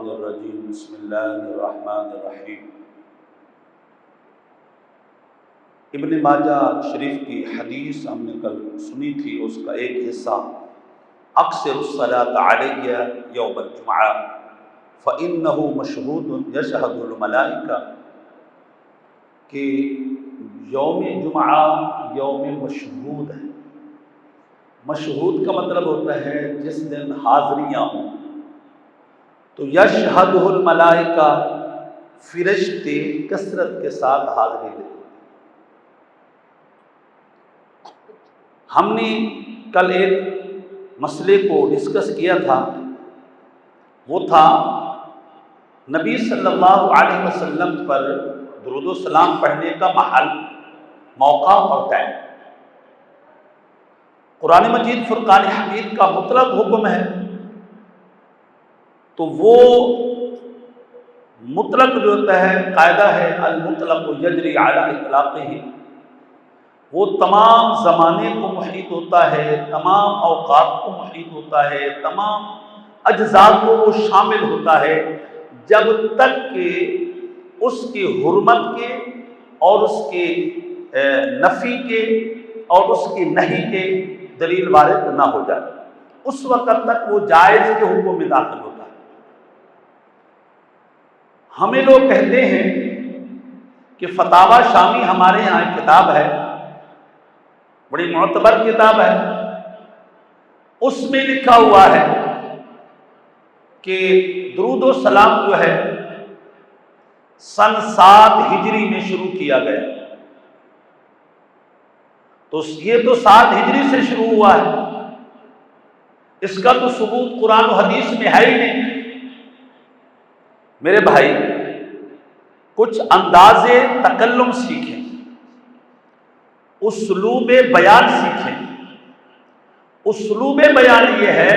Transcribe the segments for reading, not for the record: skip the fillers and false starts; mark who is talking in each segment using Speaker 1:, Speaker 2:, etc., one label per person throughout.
Speaker 1: الشیطان الرجیم بسم اللہ الرحمن الرحیم۔ ابن ماجہ شریف کی حدیث ہم نے کل سنی تھی، اس کا ایک حصہ اکثر الصلاۃ علیہ یوم الجمعہ فإنہ مشہود یشہد الملائکہ، کہ یوم جمعہ یوم مشہود ہے۔ مشہود کا مطلب ہوتا ہے جس دن حاضریاں ہوں، تو یشہد الملائکہ، فرشتے کثرت کے ساتھ حاضری دیتے۔ ہم نے کل ایک مسئلے کو ڈسکس کیا تھا، وہ تھا نبی صلی اللہ علیہ وسلم پر درود و سلام پڑھنے کا محل، موقع اور ٹائم۔ قرآن مجید فرقان حمید کا مطلق حکم ہے، تو وہ مطلق جو ہوتا ہے، قاعدہ ہے المطلق یجری علی اطلاقہ، وہ تمام زمانے کو محیط ہوتا ہے، تمام اوقات کو محیط ہوتا ہے، تمام اجزاء کو وہ شامل ہوتا ہے، جب تک کہ اس کی حرمت کے اور اس کے نفی کے اور اس کی نہی کے دلیل وارد نہ ہو جائے، اس وقت تک وہ جائز کے حکم میں داخل ہوتا ہے۔ ہمیں لوگ کہتے ہیں کہ فتاوی شامی ہمارے یہاں ایک کتاب ہے، بڑی معتبر کتاب ہے، اس میں لکھا ہوا ہے کہ درود و سلام جو ہے سن 7 ہجری میں شروع کیا گیا، تو یہ تو 7 ہجری سے شروع ہوا ہے، اس کا تو ثبوت قرآن و حدیث میں ہے ہی نہیں۔ میرے بھائی، کچھ انداز تکلم سیکھیں، اسلوب بیان سیکھیں۔ اسلوب بیان یہ ہے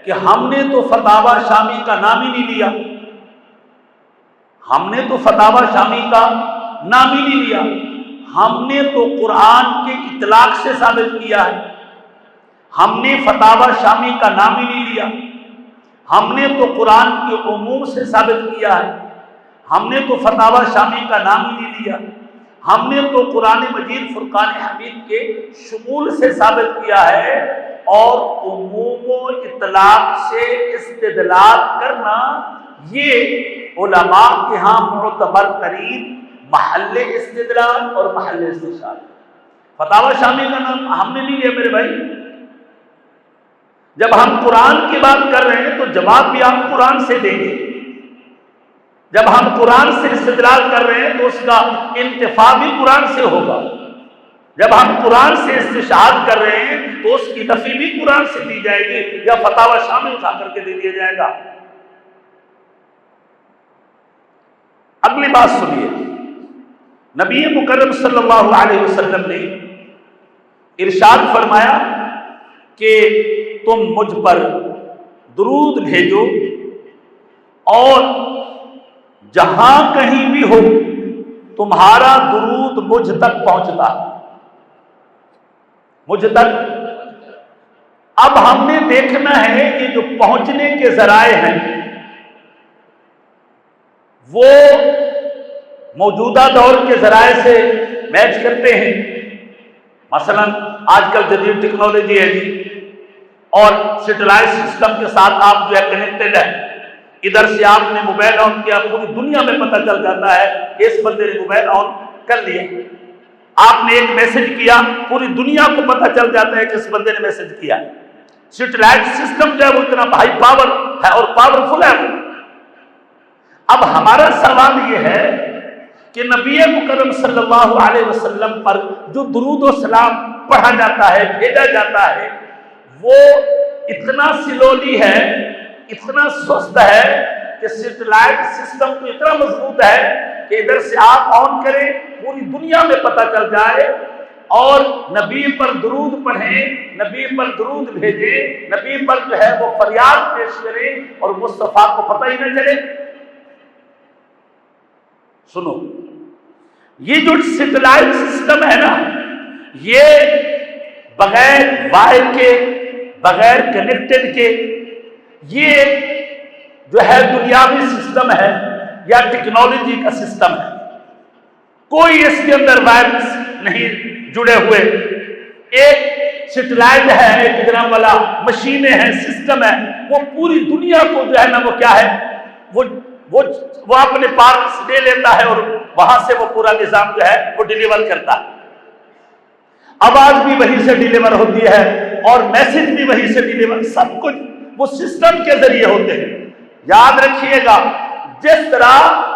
Speaker 1: کہ ہم نے تو فتاوی شامی کا نام ہی نہیں لیا، ہم نے تو فتاوی شامی کا نام ہی نہیں لیا، ہم نے تو قرآن کے اطلاق سے ثابت کیا ہے، ہم نے فتاوی شامی کا نام ہی نہیں لیا، ہم نے تو قرآن کے عموم سے ثابت کیا ہے، ہم نے تو فتاوی شامی کا نام ہی نہیں لیا، ہم نے تو قرآن مجید فرقان حمید کے شمول سے ثابت کیا ہے، اور عموم و اطلاق سے استدلال کرنا یہ علماء کے ہاں معتبر ترین محل استدلال اور محل استشہاد۔ فتاوی شامی کا نام ہم نے نہیں لیا میرے بھائی۔ جب ہم قرآن کی بات کر رہے ہیں تو جواب بھی آپ قرآن سے دیں گے، جب ہم قرآن سے استدلال کر رہے ہیں تو اس کا انتفاع بھی قرآن سے ہوگا، جب ہم قرآن سے استشہاد کر رہے ہیں تو اس کی نفی بھی قرآن سے دی جائے گی، یا فتاوی شامی اٹھا کر کے دے دیا جائے گا۔ اگلی بات سنیے، نبی مکرم صلی اللہ علیہ وسلم نے ارشاد فرمایا کہ تم مجھ پر درود بھیجو، اور جہاں کہیں بھی ہو تمہارا درود مجھ تک پہنچتا، مجھ تک۔ اب ہم نے دیکھنا ہے کہ جو پہنچنے کے ذرائع ہیں وہ موجودہ دور کے ذرائع سے میچ کرتے ہیں۔ مثلا آج کل جدید ٹیکنالوجی ہے جی، اور سیٹلائٹ سسٹم کے ساتھ آپ جو ہے کنیکٹڈ ہے، ادھر سے آپ نے موبائل آن کیا، پوری دنیا میں پتہ چل جاتا ہے کہ اس بندے نے موبائل آن کر لیا۔ آپ نے ایک میسج کیا، پوری دنیا کو پتہ چل جاتا ہے کہ اس بندے نے میسج کیا۔ سیٹلائٹ سسٹم جو ہے وہ اتنا ہائی پاور ہے اور پاورفل ہے۔ اب ہمارا سوال یہ ہے کہ نبی مکرم صلی اللہ علیہ وسلم پر جو درود و سلام پڑھا جاتا ہے، بھیجا جاتا ہے، وہ اتنا سلولی ہے، اتنا سست ہے کہ سیٹلائٹ سسٹم تو اتنا مضبوط ہے کہ ادھر سے آپ آن کریں پوری دنیا میں پتہ چل جائے، اور نبی پر درود پڑھیں، نبی پر درود بھیجیں، نبی پر جو ہے وہ فریاد پیش کریں، اور مصطفیٰ کو پتہ ہی نہ چلے۔ سنو، یہ جو سیٹلائٹ سسٹم ہے نا، یہ بغیر وائر کے، بغیر کنیکٹڈ کے، یہ جو ہے دنیاوی سسٹم ہے یا ٹیکنالوجی کا سسٹم ہے، کوئی اس کے اندر وائرس نہیں جڑے ہوئے، ایک سیٹلائٹ ہے، ایک گرام والا مشینیں ہیں، سسٹم ہے، وہ پوری دنیا کو جو ہے نا وہ کیا ہے، وہ اپنے پاس لے لیتا ہے اور وہاں سے وہ پورا نظام جو ہے وہ ڈیلیور کرتا ہے۔ آواز بھی وہیں سے ڈیلیور ہوتی ہے اور میسج بھی وہیں سے ڈیلیور، سب کچھ وہ سسٹم کے ذریعے ہوتے ہیں۔ یاد رکھیے گا، جس طرح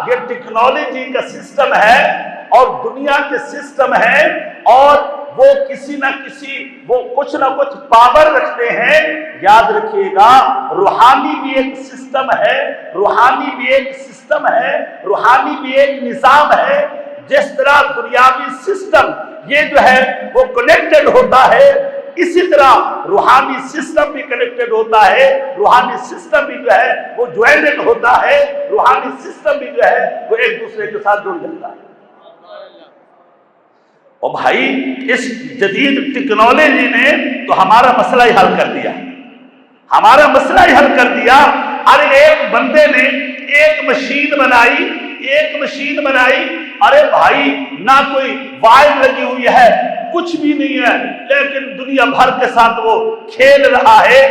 Speaker 1: یہ ٹیکنالوجی کا سسٹم ہے اور دنیا کے سسٹم ہے اور وہ کسی نہ کسی وہ کچھ نہ کچھ پاور رکھتے ہیں، یاد رکھیے گا روحانی بھی ایک سسٹم ہے، روحانی بھی ایک سسٹم ہے، روحانی بھی ایک نظام ہے۔ جس طرح دنیاوی سسٹم یہ جو ہے وہ کنیکٹڈ ہوتا ہے، اسی طرح روحانی سسٹم بھی کنیکٹڈ ہوتا ہے، روحانی سسٹم بھی جو ہے وہ جوائنڈ ہوتا ہے، روحانی سسٹم بھی جو ہے وہ ایک دوسرے کے ساتھ جڑ جاتا ہے۔ اور بھائی اس جدید ٹیکنالوجی نے تو ہمارا مسئلہ ہی حل کر دیا، ہمارا مسئلہ ہی حل کر دیا۔ ارے ایک بندے نے ایک مشین بنائی، ارے بھائی نہ کوئی وائر لگی ہوئی ہے، کچھ بھی نہیں ہے، لیکن دنیا بھر کے ساتھ وہ کھیل رہا ہے۔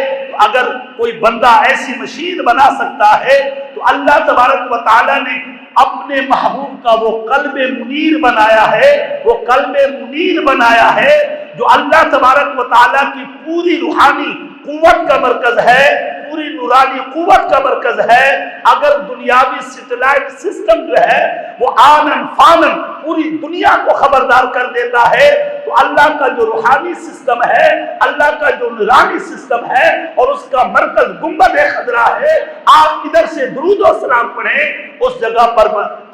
Speaker 1: اگر کوئی بندہ ایسی مشین بنا سکتا ہے تو اللہ تبارک و تعالیٰ نے اپنے محبوب کا وہ قلب منیر بنایا ہے، وہ قلب منیر بنایا ہے جو اللہ تبارک و تعالیٰ کی پوری روحانی قوت کا مرکز ہے، پوری نورانی قوت کا مرکز ہے۔ اگر دنیاوی سیٹلائٹ سسٹم جو ہے وہ آنن فانن پوری دنیا کو خبردار کر دیتا ہے، تو اللہ کا جو روحانی سسٹم ہے، اللہ کا جو نورانی سسٹم ہے اور اس کا مرکز گنبد خضرا ہے، آپ ادھر سے درود و سلام پڑھیں، اس جگہ پر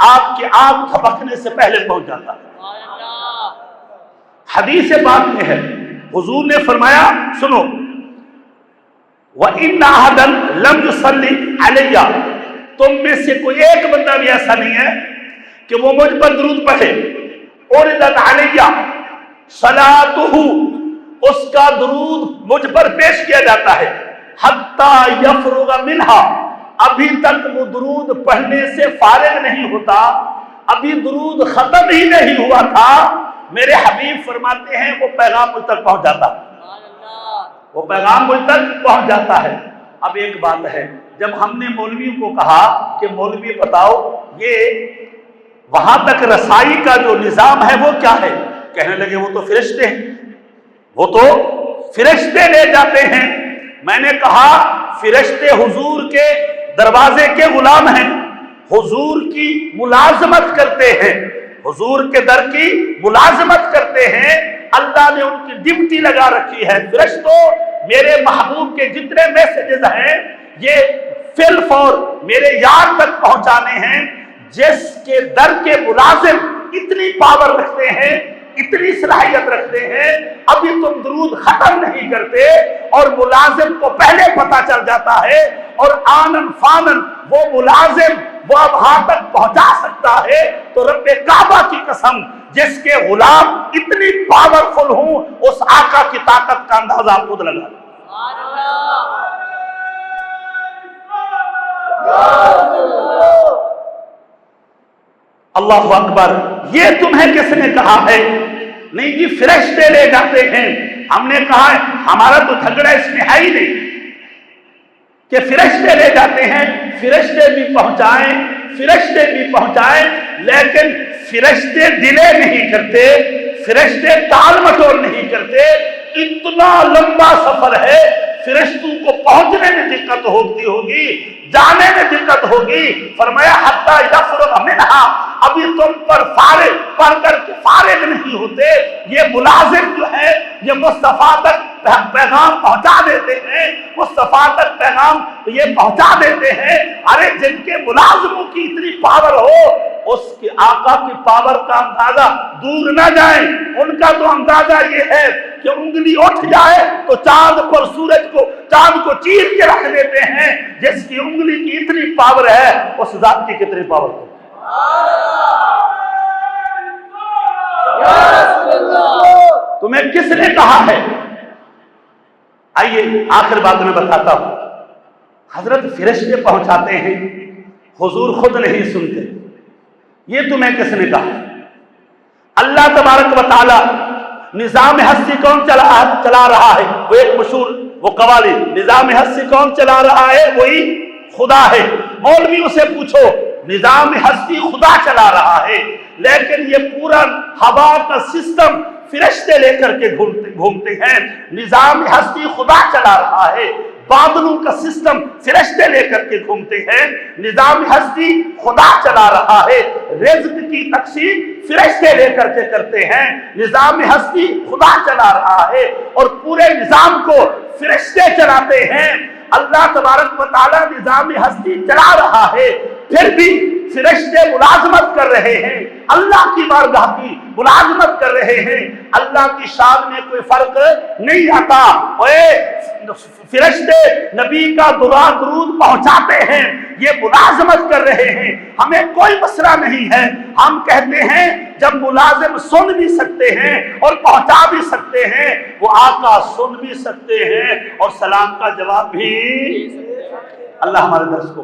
Speaker 1: آپ کی آنکھ جھپکنے سے پہلے پہنچ جاتا ہے۔ حدیث پاک میں ہے، حضور نے فرمایا، سنو، وَإِنَّ أَحَدًا لَمْ يُصَلِّ عَلَيَّ، تم میں سے کوئی ایک بندہ بھی ایسا نہیں ہے کہ وہ مجھ پر درود پڑھے، عُرِضَتْ عَلَيَّ صَلَاتُهُ، اس کا درود مجھ پر پیش کیا جاتا ہے، حَتَّى يَفْرُغَ مِنْهَا، ابھی تک وہ درود پڑھنے سے فارغ نہیں ہوتا، ابھی درود ختم ہی نہیں ہوا تھا، میرے حبیب فرماتے ہیں وہ پیغام مجھ تک پہنچ جاتا ہے، وہ پیغام مجھ تک پہنچ جاتا ہے۔ اب ایک بات ہے، جب ہم نے مولویوں کو کہا کہ مولوی بتاؤ یہ وہاں تک رسائی کا جو نظام ہے وہ کیا ہے، کہنے لگے وہ تو فرشتے ہیں، وہ تو فرشتے لے جاتے ہیں۔ میں نے کہا فرشتے حضور کے دروازے کے غلام ہیں، حضور کی ملازمت کرتے ہیں، حضور کے در کی ملازمت کرتے ہیں، اللہ نے ان کی ڈیوٹی لگا رکھی ہے۔ فرشتوں، میرے محبوب کے جتنے میسیجز ہیں یہ فی الفور میرے یار تک پہنچانے ہیں۔ جس کے در کے ملازم اتنی پاور رکھتے ہیں، اتنی صلاحیت رکھتے ہیں، ابھی تم درود ختم نہیں کرتے اور ملازم کو پہلے پتہ چل جاتا ہے، اور آنن فانن وہ ملازم وہ اب ہاں تک پہنچا سکتا ہے، تو رب کعبہ کی قسم جس کے غلام اتنی پاورفل ہوں، اس آقا کی طاقت کا اندازہ آپ خود لگا لیں۔ اللہ اکبر، یہ تمہیں کس نے کہا ہے؟ نہیں جی فرشتے لے جاتے ہیں۔ ہم نے کہا ہے ہمارا تو جھگڑا اس میں ہے ہی نہیں کہ فرشتے لے جاتے ہیں، فرشتے بھی پہنچائیں، لیکن فرشتے ڈیلے نہیں کرتے، فرشتے ٹال مٹول نہیں کرتے۔ اتنا لمبا سفر ہے، فرشتوں کو پہنچنے میں دقت ہوگی، جانے میں دقت ہوگی۔ فرمایا حتی یفرغ منہا، ابھی تم پر فارغ پڑھ کر کے فارغ نہیں ہوتے۔ یہ ملازم جو ہے یہ مصطفیٰ تک پیغام پہنچا دیتے ہیں، مصطفیٰ تک پیغام یہ پہنچا دیتے ہیں۔ ارے جن کے ملازموں کی اتنی پاور ہو، اس کے آقا کی پاور کا اندازہ دور نہ جائیں۔ ان کا تو اندازہ یہ ہے کہ انگلی اٹھ جائے تو چاند پر چاند کو چیر کے رکھ دیتے ہیں۔ جس کی انگلی کی اتنی پاور ہے، اس ذات کی کتنی پاور ہے؟ تمہیں کس نے کہا ہے؟ آئیے آخر بات میں بتاتا ہوں۔ حضرت فرشتے پہنچاتے ہیں، حضور خود نہیں سنتے. یہ تمہیں کس نے کہا؟ اللہ تبارک و تعالی نظام ہستی کون چلا رہا ہے؟ وہ ایک مشہور وہ قوالی، نظام ہستی کون چلا رہا ہے؟ وہی خدا ہے. مولویوں سے پوچھو، نظام ہستی خدا چلا رہا ہے، لیکن یہ پورا ہوا کا سسٹم فرشتے لے کر کے گھومتے ہیں. نظام ہستی خدا چلا رہا ہے، بادلوں کا سسٹم فرشتے لے کر کے گھومتے ہیں. نظام ہستی خدا چلا رہا ہے، رزق کی تقسیم فرشتے لے کر کے کرتے ہیں. نظام ہستی خدا چلا رہا ہے اور پورے نظام کو فرشتے چلاتے ہیں. اللہ تبارک و تعالی نظام ہستی چلا رہا ہے، پھر بھی فرشتے ملازمت کر رہے ہیں، اللہ کی بارگاہ کی ملازمت کر رہے ہیں. اللہ کی شان میں کوئی فرق نہیں آتا. فرشتے نبی کا درود پہنچاتے ہیں، یہ ملازمت کر رہے ہیں. ہمیں کوئی مسئلہ نہیں ہے. ہم کہتے ہیں جب ملازم سن بھی سکتے ہیں اور پہنچا بھی سکتے ہیں، وہ آقا سن بھی سکتے ہیں اور سلام کا جواب بھی. اللہ ہمارے درس کو